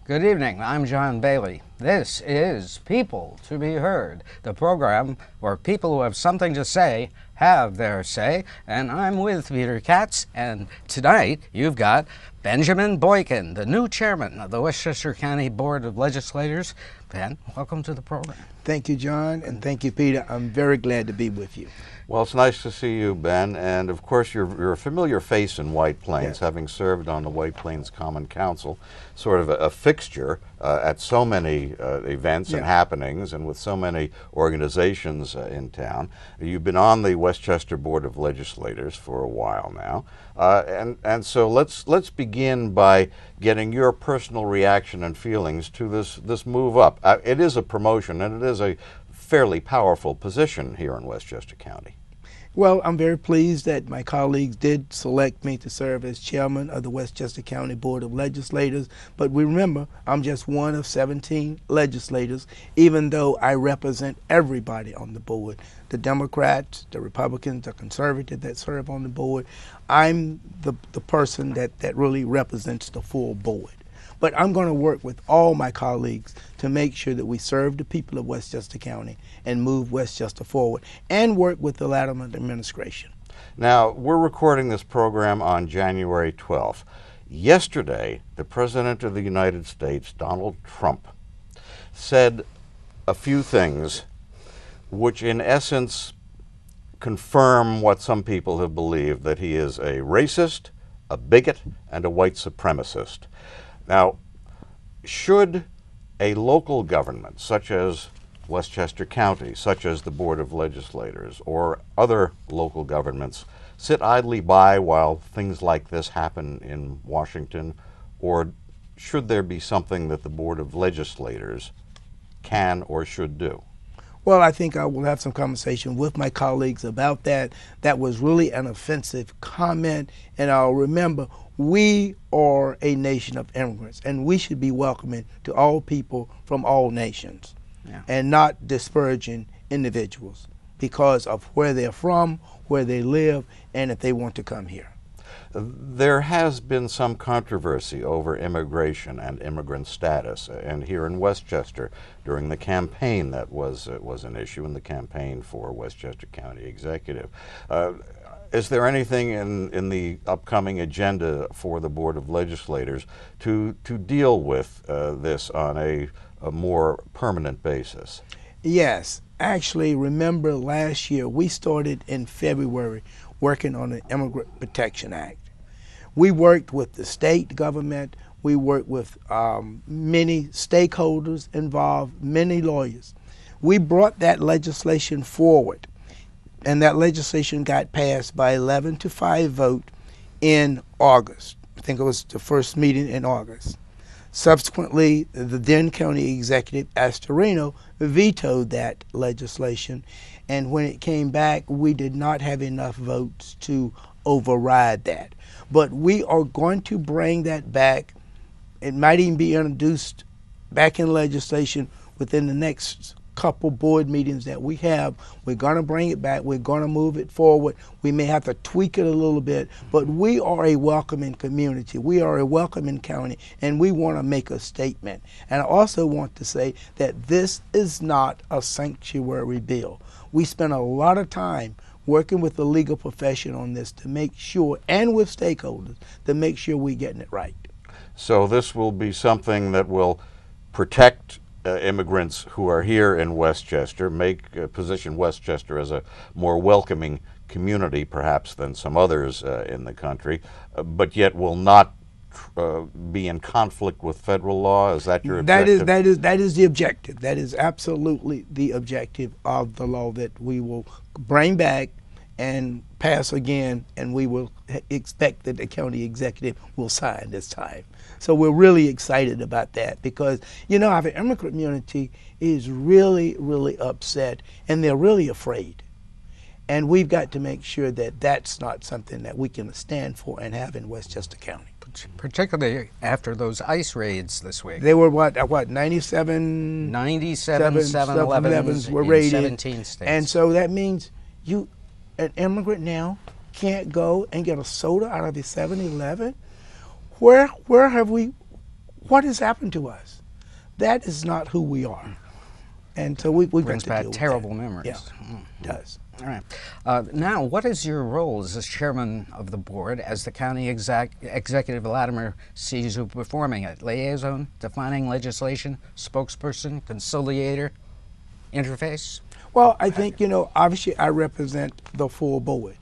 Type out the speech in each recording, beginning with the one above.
Good evening, I'm John Bailey. This is People to be Heard, the program where people who have something to say have their say, and I'm with Peter Katz, and tonight you've got Benjamin Boykin, the new chairman of the Westchester County Board of Legislators. Ben, welcome to the program. Thank you, John, and thank you, Peter. I'm very glad to be with you. Well, it's nice to see you, Ben, and of course you're a familiar face in White Plains, Yes. having served on the White Plains Common Council, sort of a fixture at so many events and happenings and with so many organizations in town. You've been on the Westchester Board of Legislators for a while now, and so let's begin by getting your personal reaction and feelings to this move up. It is a promotion, and it is a fairly powerful position here in Westchester County. Well, I'm very pleased that my colleagues did select me to serve as chairman of the Westchester County Board of Legislators. But we remember, I'm just one of 17 legislators, even though I represent everybody on the board. The Democrats, the Republicans, the Conservatives that serve on the board. I'm the person that really represents the full board. But I'm going to work with all my colleagues to make sure that we serve the people of Westchester County and move Westchester forward, and work with the Latterman administration. Now, we're recording this program on January 12th. Yesterday, the President of the United States, Donald Trump, said a few things which in essence confirm what some people have believed, that he is a racist, a bigot, and a white supremacist. Now, should a local government, such as Westchester County, such as the Board of Legislators, or other local governments, sit idly by while things like this happen in Washington, or should there be something that the Board of Legislators can or should do? Well, I think I will have some conversation with my colleagues about that. That was really an offensive comment, and I'll remember, we are a nation of immigrants, and we should be welcoming to all people from all nations, and not disparaging individuals because of where they're from, where they live, and if they want to come here. There has been some controversy over immigration and immigrant status, and here in Westchester, during the campaign, that was an issue in the campaign for Westchester County Executive. Is there anything in the upcoming agenda for the Board of Legislators to deal with this on a more permanent basis? Yes. Actually, remember last year, we started in February working on the Immigrant Protection Act. We worked with the state government. We worked with many stakeholders involved, many lawyers. We brought that legislation forward, and that legislation got passed by 11-5 vote in August. I think it was the first meeting in August. Subsequently, the then county executive, Astorino, vetoed that legislation, and when it came back, we did not have enough votes to override that. But we are going to bring that back. It might even be introduced back in legislation within the next couple board meetings that we have. We're going to bring it back. We're going to move it forward. We may have to tweak it a little bit, but we are a welcoming community. We are a welcoming county, and we want to make a statement. And I also want to say that this is not a sanctuary bill. We spent a lot of time working with the legal profession on this to make sure, and with stakeholders, to make sure we're getting it right. So this will be something that will protect immigrants who are here in Westchester, position Westchester as a more welcoming community perhaps than some others in the country, but yet will not be in conflict with federal law. Is that your objective? That is the objective. That is absolutely the objective of the law that we will bring back and pass again, and we will expect that the county executive will sign this time. So we're really excited about that because, you know, our immigrant community is really, really upset, and they're really afraid. And we've got to make sure that that's not something that we can stand for and have in Westchester County. Particularly after those ICE raids this week. They were what 97 7-Elevens were in raided. 17 states. And so that means an immigrant now can't go and get a soda out of a 7-Eleven. Where have we what has happened to us? That is not who we are. And so we've got to Brings deal back with terrible that. memories. Yeah, it does. All right. Now, what is your role as chairman of the board as the county executive Latimer sees you performing it? Liaison, defining legislation, spokesperson, conciliator, interface? Well, I think, obviously I represent the full board.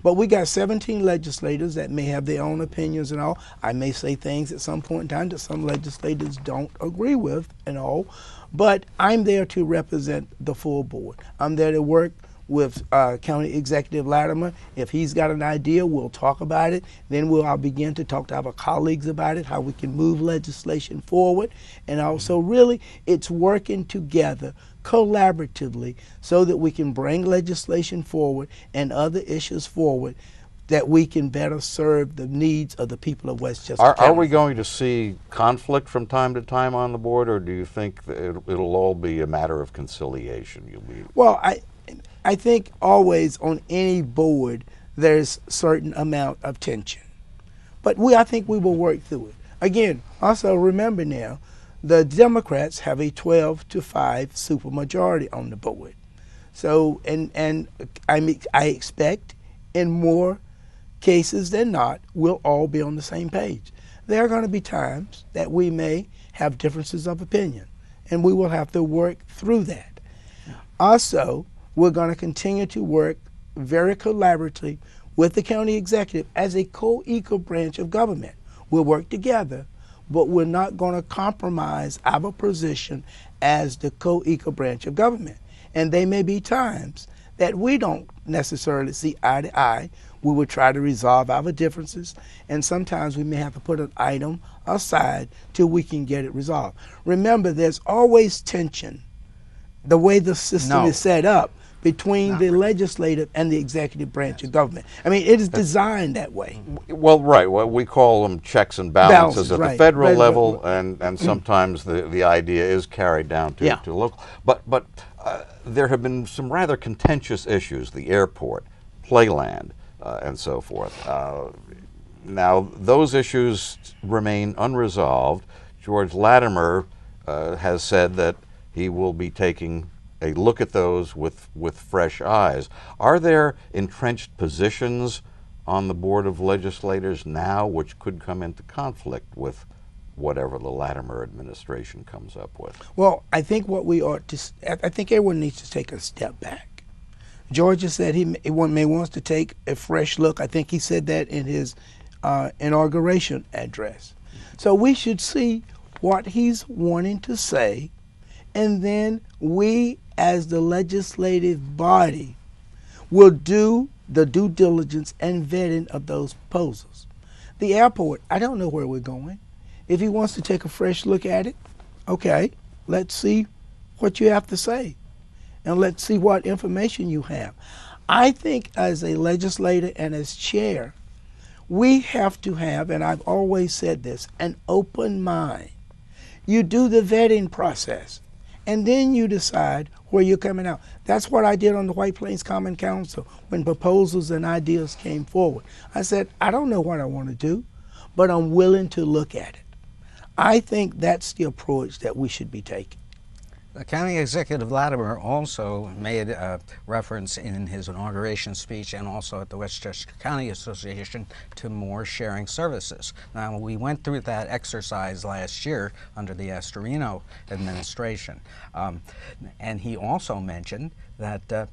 But we got 17 legislators that may have their own opinions and all. I may say things at some point in time that some legislators don't agree with and all. But I'm there to represent the full board. I'm there to work with County Executive Latimer. If he's got an idea, we'll talk about it. Then I'll begin to talk to our colleagues about it, how we can move legislation forward. And also, really, it's working together collaboratively so that we can bring legislation forward and other issues forward that we can better serve the needs of the people of Westchester County. Are we going to see conflict from time to time on the board, or do you think that it'll all be a matter of conciliation? Well, I think always on any board there's certain amount of tension. But I think we will work through it. Again, also remember now, the Democrats have a 12-5 supermajority on the board. So, and I expect in more cases than not, we'll all be on the same page. There are going to be times that we may have differences of opinion, and we will have to work through that. Also, we're going to continue to work very collaboratively with the county executive as a co-equal branch of government. We'll work together, but we're not going to compromise our position as the co-equal branch of government. And there may be times that we don't necessarily see eye to eye. We will try to resolve our differences, and sometimes we may have to put an item aside till we can get it resolved. Remember, there's always tension, the way the system is set up, between the legislative and the executive branch of government. I mean, it is designed that way. Well, right. Well, we call them checks and balances at the federal level, and sometimes the idea is carried down to local. But there have been some rather contentious issues, the airport, playland, and so forth. Now, those issues remain unresolved. George Latimer has said that he will be taking a look at those with fresh eyes. Are there entrenched positions on the Board of Legislators now which could come into conflict with whatever the Latimer administration comes up with? Well, I think what we ought to, I think everyone needs to take a step back. George has said he may wants to take a fresh look. I think he said that in his inauguration address. So we should see what he's wanting to say, and then we as the legislative body will do the due diligence and vetting of those proposals. The airport, I don't know where we're going. If he wants to take a fresh look at it, okay, let's see what you have to say, and let's see what information you have. I think as a legislator and as chair, we have to have, and I've always said this, an open mind. You do the vetting process, and then you decide where you're coming out. That's what I did on the White Plains Common Council when proposals and ideas came forward. I said, I don't know what I want to do, but I'm willing to look at it. I think that's the approach that we should be taking. The County Executive Latimer also made a reference in his inauguration speech and also at the Westchester County Association to more sharing services. Now, we went through that exercise last year under the Astorino administration. And he also mentioned that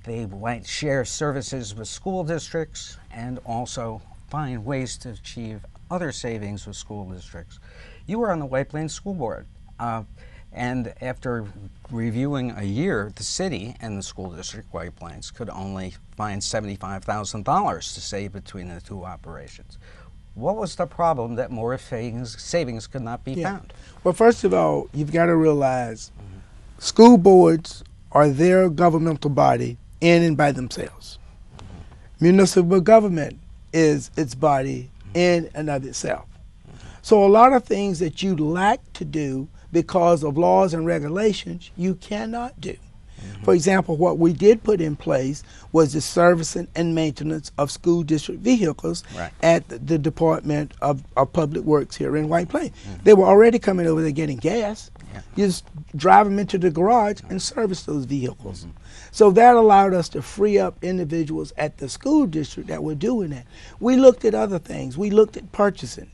they might share services with school districts and also find ways to achieve other savings with school districts. You were on the White Plains School Board. And after reviewing a year, the city and the school district, White Plains, could only find $75,000 to save between the two operations. What was the problem that more savings could not be found? Well, first of all, you've got to realize school boards are their governmental body in and by themselves. Municipal government is its body in and of itself. So a lot of things that you lack to do because of laws and regulations, you cannot do. For example, what we did put in place was the servicing and maintenance of school district vehicles at the Department of Public Works here in White Plains. They were already coming over there getting gas. You just drive them into the garage and service those vehicles. So that allowed us to free up individuals at the school district that were doing that. We looked at other things. We looked at purchasing.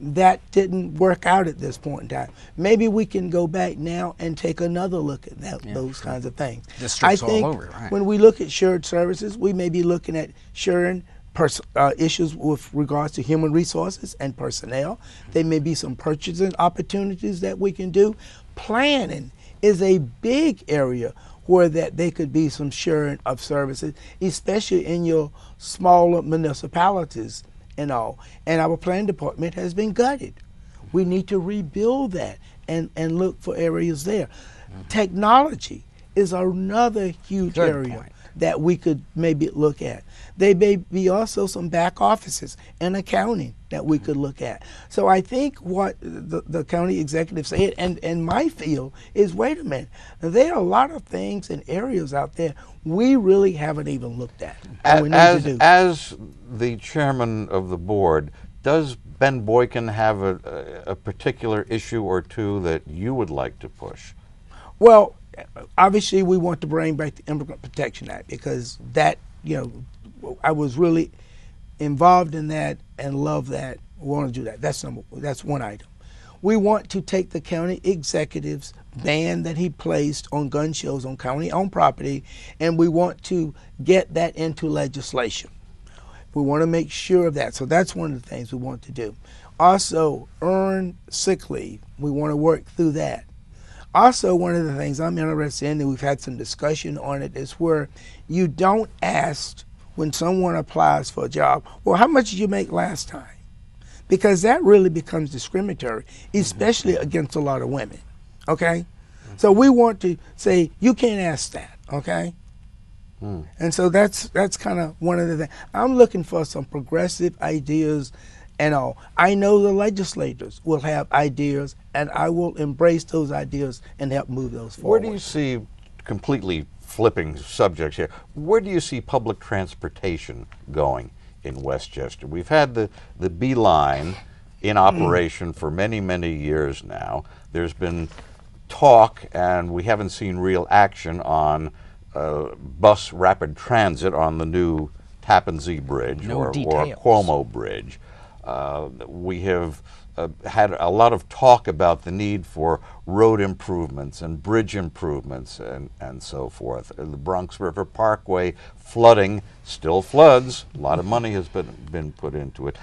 That didn't work out at this point in time. Maybe we can go back now and take another look at that, those kinds of things. Districts I think all over, right. when we look at shared services, we may be looking at sharing issues with regards to human resources and personnel. There may be some purchasing opportunities that we can do. Planning is a big area where that they could be some sharing of services, especially in your smaller municipalities and all. And our planning department has been gutted. We need to rebuild that and look for areas there. Technology is another huge area that we could maybe look at. There may be also some back offices and accounting that we could look at. So I think what the county executive said, and my feel is, wait a minute, there are a lot of things and areas out there we really haven't even looked at. As the chairman of the board, does Ben Boykin have a particular issue or two that you would like to push? Well, obviously we want to bring back the Immigrant Protection Act, because that, I was really involved in that and love that. We want to do that. That's one item. We want to take the county executive's ban that he placed on gun shows on county-owned property, and we want to get that into legislation. We want to make sure of that. So that's one of the things we want to do. Also, earn sick leave. We want to work through that. Also, one of the things I'm interested in, and we've had some discussion on it, is where you don't ask when someone applies for a job, well, how much did you make last time? Because that really becomes discriminatory, especially against a lot of women, okay? So we want to say, you can't ask that, okay? And so that's kind of one of the things. I'm looking for some progressive ideas and all. I know the legislators will have ideas, and I will embrace those ideas and help move those forward. Where do you see, completely flipping subjects here, where do you see public transportation going in Westchester? We've had the B line in operation for many, many years now. There's been talk, and we haven't seen real action on bus rapid transit on the new Tappan Zee Bridge or Cuomo Bridge. We have had a lot of talk about the need for road improvements and bridge improvements and so forth. The Bronx River Parkway flooding still floods. A lot of money has been put into it.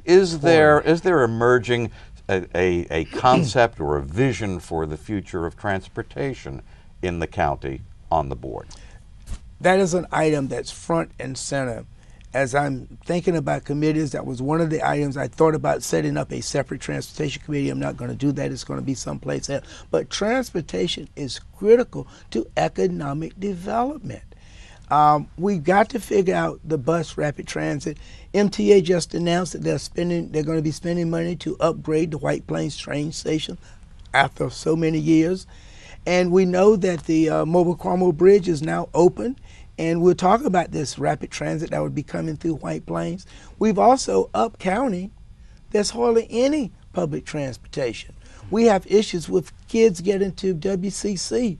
Is there emerging a concept or a vision for the future of transportation in the county on the board? That is an item that's front and center. As I'm thinking about committees, that was one of the items I thought about setting up a separate transportation committee. I'm not going to do that. It's going to be someplace else. But transportation is critical to economic development. We've got to figure out the bus rapid transit. MTA just announced that they're going to be spending money to upgrade the White Plains train station after so many years. And we know that the Mobile Cuomo Bridge is now open. And we'll talk about this rapid transit that would be coming through White Plains. We've also, up county, there's hardly any public transportation. We have issues with kids getting to WCC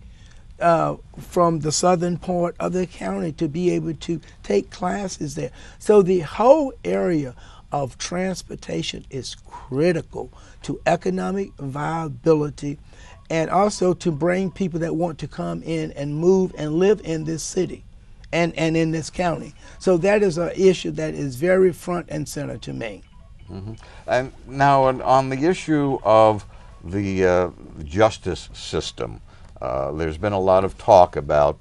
from the southern part of the county to be able to take classes there. So the whole area of transportation is critical to economic viability, and also to bring people that want to come in and move and live in this city and in this county. So that is an issue that is very front and center to me. And now on the issue of the justice system, there's been a lot of talk about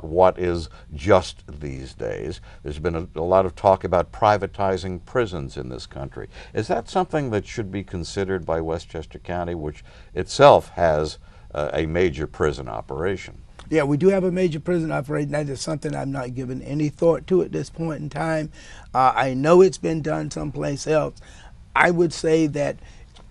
what is just these days. There's been a lot of talk about privatizing prisons in this country. Is that something that should be considered by Westchester County, which itself has a major prison operation? Yeah, we do have a major prison operation. That is something I've not given any thought to at this point in time. I know it's been done someplace else. I would say that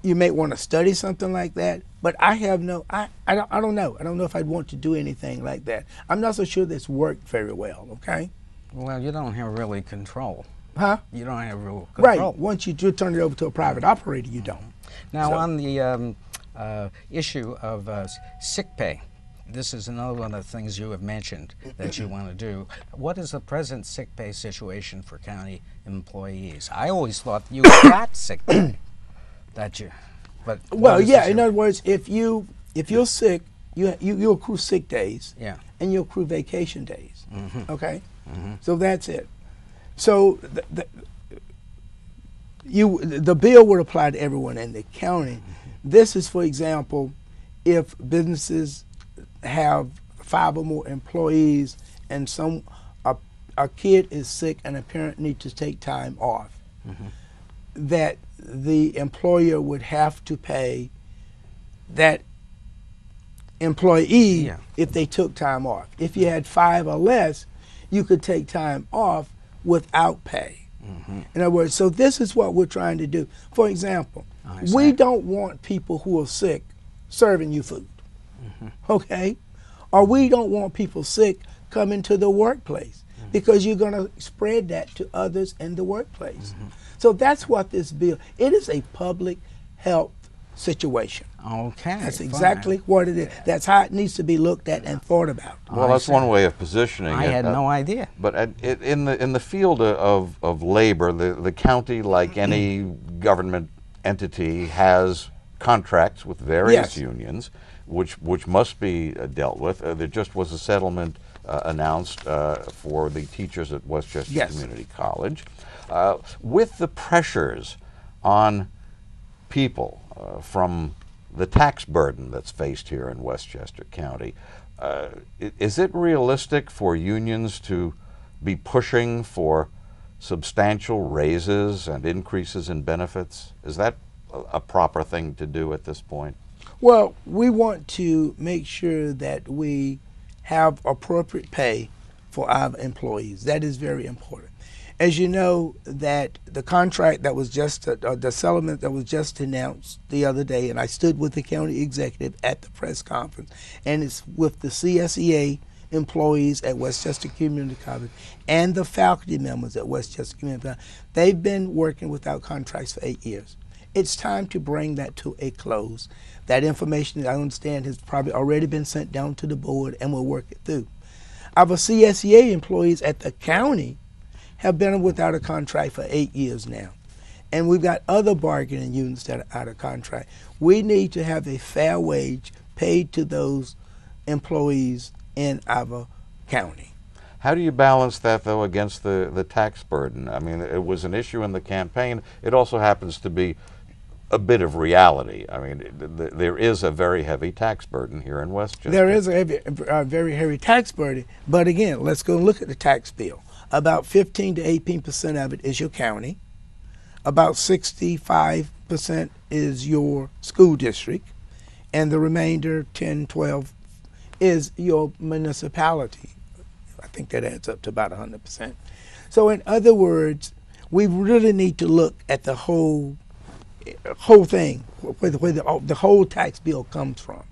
you may want to study something like that, but I don't know. I don't know if I'd want to do anything like that. I'm not so sure this worked very well, okay? Well, you don't have really control. Huh? You don't have real control. Right. Once you do turn it over to a private operator, you don't. Now, So- on the issue of sick pay, this is another one of the things you have mentioned that you want to do. What is the present sick pay situation for county employees? I always thought you got sick pay. But Well, yeah. In other words, if you're sick, you accrue sick days. Yeah. And you accrue vacation days. Mm-hmm. Okay. Mm-hmm. So that's it. So the bill would apply to everyone in the county. Mm-hmm. This is, for example, if businesses have 5 or more employees and a kid is sick and a parent needs to take time off, Mm-hmm. that the employer would have to pay that employee Yeah. if they took time off. If you had 5 or less, you could take time off without pay. Mm-hmm. In other words, so this is what we're trying to do. For example, I we see. don't want people who are sick serving you food, Mm-hmm. okay? Or we don't want people sick coming to the workplace because you're going to spread that to others in the workplace. Mm-hmm. So that's what this bill, it is a public health situation. Okay. That's fine. exactly what it is. That's how it needs to be looked at and thought about. Well, I that's see. one way of positioning I it. had no idea. But in the field of labor, the county, like any government entity, has contracts with various Yes. unions, which must be dealt with. There just was a settlement announced for the teachers at Westchester Yes. Community College. With the pressures on people from the tax burden that's faced here in Westchester County, is it realistic for unions to be pushing for substantial raises and increases in benefits? Is that a proper thing to do at this point? Well, we want to make sure that we have appropriate pay for our employees. That is very important. As you know, that the contract that was just, the settlement that was just announced the other day, and I stood with the county executive at the press conference, and it's with the CSEA employees at Westchester Community College and the faculty members at Westchester Community College. They've been working without contracts for 8 years. It's time to bring that to a close. That information, I understand, has probably already been sent down to the board, and we'll work it through. Our CSEA employees at the county have been without a contract for 8 years now. And we've got other bargaining units that are out of contract. We need to have a fair wage paid to those employees in our county. How do you balance that, though, against the tax burden? I mean, it was an issue in the campaign. It also happens to be a bit of reality. I mean, there is a very heavy tax burden here in Westchester. There is a very heavy tax burden, but again, let's go look at the tax bill. About 15 to 18% of it is your county. About 65% is your school district, and the remainder, 10, 12, is your municipality. I think that adds up to about 100%. So in other words, we really need to look at the whole thing, where the whole tax bill comes from.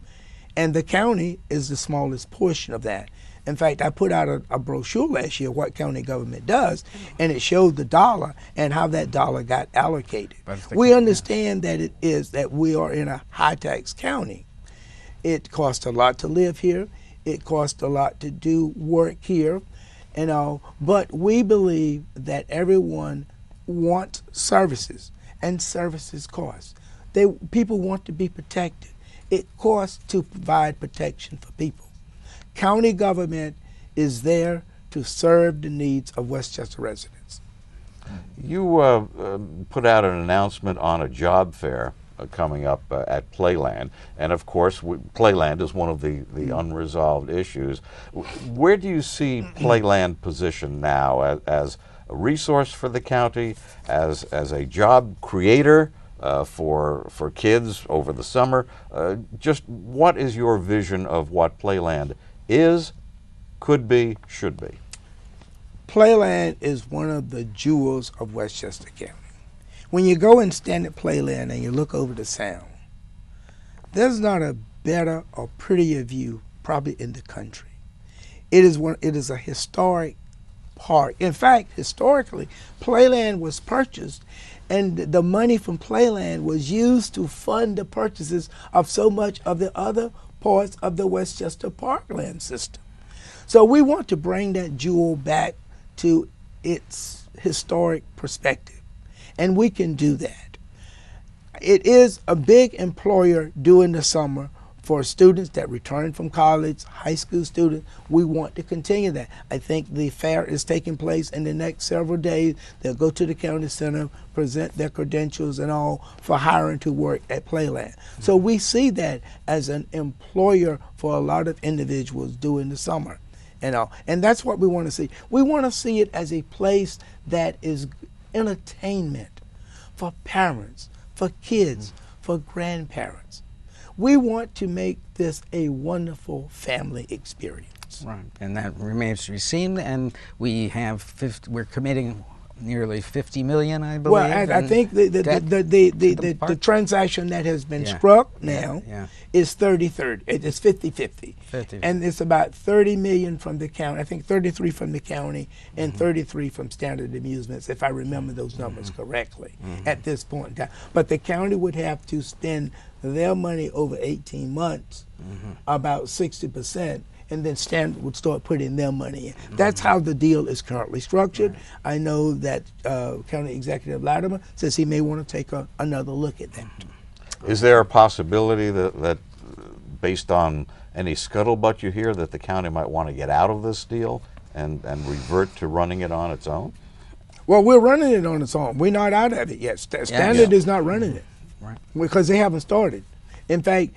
And the county is the smallest portion of that. In fact, I put out a brochure last year, what county government does, and it showed the dollar and how that dollar got allocated. We understand that it is that we are in a high tax county. It costs a lot to live here. It costs a lot to do work here, and all. But we believe that everyone wants services, and services cost. People want to be protected. It costs to provide protection for people. County government is there to serve the needs of Westchester residents. You put out an announcement on a job fair coming up at Playland, and of course Playland is one of the unresolved issues. Where do you see Playland positioned now as a resource for the county, as a job creator for kids over the summer? Just what is your vision of what Playland is, could be, should be? Playland is one of the jewels of Westchester County. When you go and stand at Playland and you look over the Sound, there's not a better or prettier view probably in the country. It is a historic park. In fact, historically, Playland was purchased, and the money from Playland was used to fund the purchases of so much of the other parts of the Westchester Parkland system. So we want to bring that jewel back to its historic perspective, and we can do that. It is a big employer during the summer for students that return from college, high school students. We want to continue that. I think the fair is taking place in the next several days. They'll go to the county center, present their credentials and all for hiring to work at Playland. So we see that as an employer for a lot of individuals during the summer and all. And that's what we want to see. We want to see it as a place that is entertainment for parents, for kids, for grandparents. We want to make this a wonderful family experience. Right, and that remains to be seen. And we're committing nearly $50 million, I believe. Well, I think the transaction that has been struck now is 30-30. It's 50-50. And it's about 30 million from the county. I think 33 from the county and 33 from Standard Amusements, if I remember those numbers correctly at this point in time. But the county would have to spend their money over 18 months, about 60%. And then Standard would start putting their money in. That's how the deal is currently structured. Right. I know that County Executive Latimer says he may want to take another look at that. Is there a possibility that based on any scuttlebutt you hear, that the county might want to get out of this deal and revert to running it on its own? Well, we're running it on its own. We're not out of it yet. Standard is not running it, right? Because they haven't started. In fact,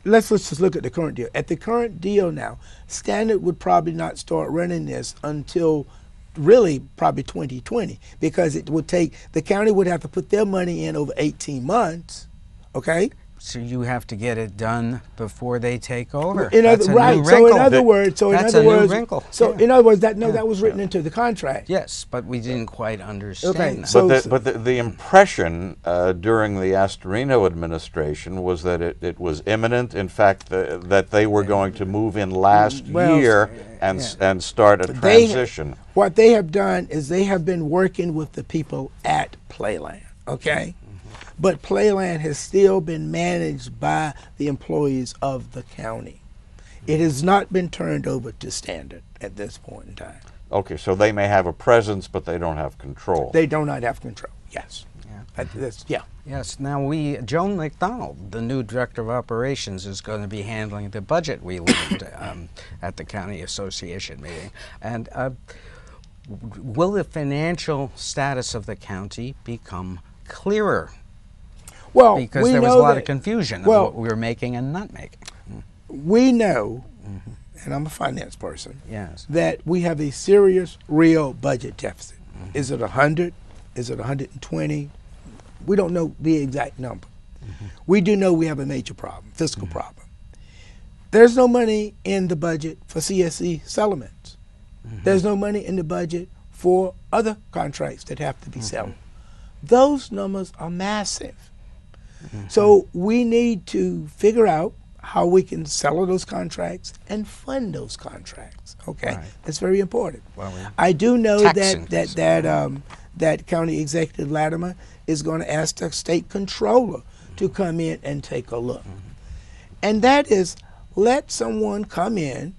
let's just look at the current deal. At the current deal now, Standard would probably not start running this until really probably 2020, because it would take, the county would have to put their money in over 18 months, okay? So you have to get it done before they take over. Right. So in other words, that was written into the contract. Yes, but we didn't quite understand. Okay. That. But the impression during the Astorino administration was that it was imminent. In fact, that they were going to move in last year and start a transition. What they have done is they have been working with the people at Playland. Okay. But Playland has still been managed by the employees of the county. It has not been turned over to Standard at this point in time. Okay, so they may have a presence, but they don't have control. They do not have control, yes. Yes, now Joan McDonald, the new Director of Operations, is going to be handling the budget we learned at the County Association meeting. And will the financial status of the county become clearer? Well, because there was a lot of confusion of what we were making and not making. We know, and I'm a finance person, that we have a serious, real budget deficit. Is it 100? Is it 120? We don't know the exact number. We do know we have a major problem, fiscal problem. There's no money in the budget for CSE settlements. There's no money in the budget for other contracts that have to be settled. Those numbers are massive. So we need to figure out how we can settle those contracts and fund those contracts. Okay, that's very important. Well, I do know that County Executive Latimer is going to ask the state controller to come in and take a look, and that is let someone come in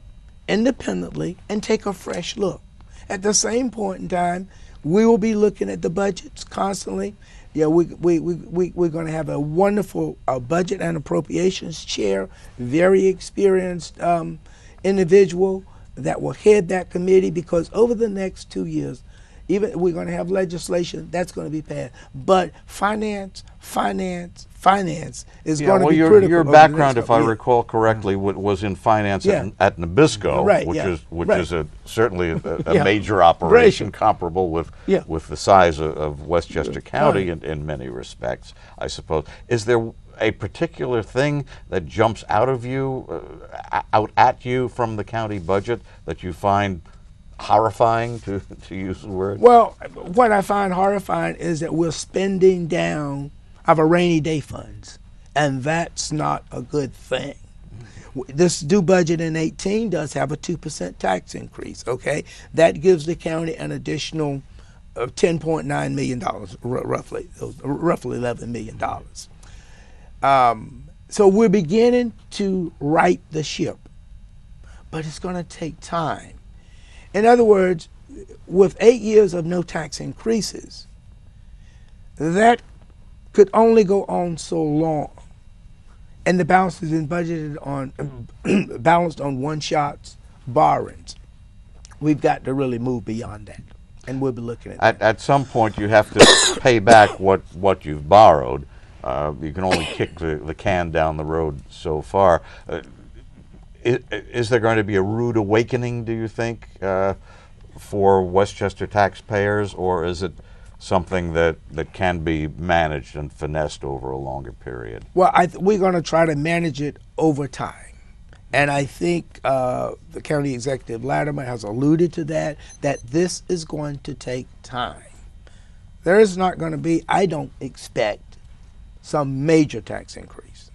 independently and take a fresh look. At the same point in time, we will be looking at the budgets constantly. Yeah, we're going to have a wonderful budget and appropriations chair, very experienced individual that will head that committee, because over the next 2 years, even we're going to have legislation that's going to be passed. But finance is going to be critical. Your background, if I recall correctly, was in finance at Nabisco, which is certainly a major operation comparable with the size of Westchester County in many respects, I suppose. Is there a particular thing that jumps out at you from the county budget that you find horrifying, to use the word? Well, what I find horrifying is that we're spending down our rainy day funds, and that's not a good thing. This due budget in 18 does have a 2% tax increase, okay? That gives the county an additional $10.9 million, roughly $11 million. So we're beginning to right the ship, but it's going to take time. In other words, with 8 years of no tax increases, that could only go on so long. And the balance has been budgeted on, balanced on one-shots, borrowings. We've got to really move beyond that, and we'll be looking at that. At some point, you have to pay back what you've borrowed. You can only kick the can down the road so far. Is there going to be a rude awakening, do you think, for Westchester taxpayers, or is it something that can be managed and finessed over a longer period? Well, we're going to try to manage it over time. And I think the county executive Latimer has alluded to that this is going to take time. There is not going to be, I don't expect, some major tax increase.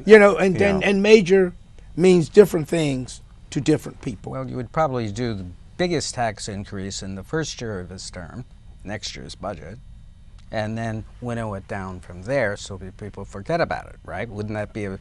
You know, and major means different things to different people. Well, you would probably do the biggest tax increase in the first year of his term, next year's budget, and then winnow it down from there so that people forget about it, right? Wouldn't that be a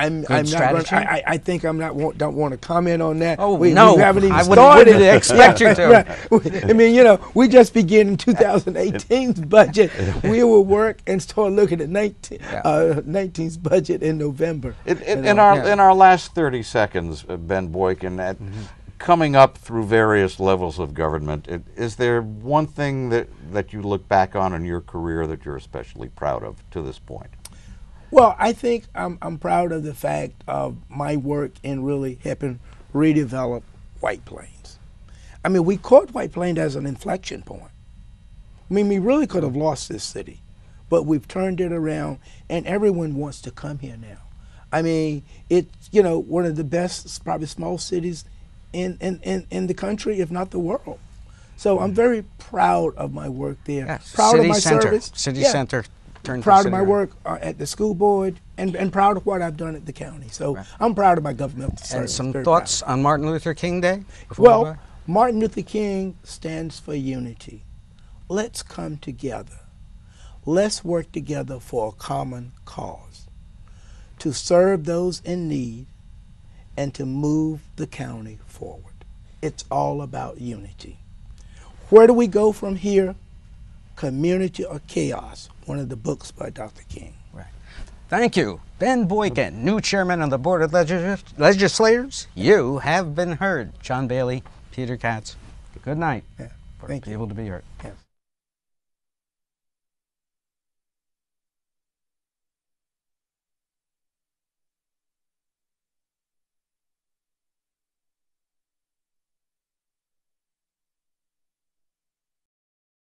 good strategy? I think don't want to comment on that. Oh, no, we haven't even I started. wouldn't expect you to. Right. I mean, you know, we just beginning 2018's budget. We will work and start looking at 19's budget in November. In our last 30 seconds, Ben Boykin, coming up through various levels of government, is there one thing that you look back on in your career that you're especially proud of to this point? Well, I think I'm proud of the fact of my work in really helping redevelop White Plains. I mean, we caught White Plains as an inflection point. I mean, we really could have lost this city, but we've turned it around, and everyone wants to come here now. I mean, it's, you know, one of the best, probably small cities in the country, if not the world. So I'm very proud of my work there. Yes. Proud City of my center. service. City center. Proud of my work at the school board, and proud of what I've done at the county. So I'm proud of my governmental service. And some thoughts on Martin Luther King Day? Well, Martin Luther King stands for unity. Let's come together. Let's work together for a common cause, to serve those in need and to move the county forward. It's all about unity. Where do we go from here? Community or Chaos, one of the books by Dr. King. Right. Thank you. Ben Boykin, new chairman of the Board of Legislators. You have been heard. John Bailey, Peter Katz. Good night. Yeah. For people to be heard. Yes.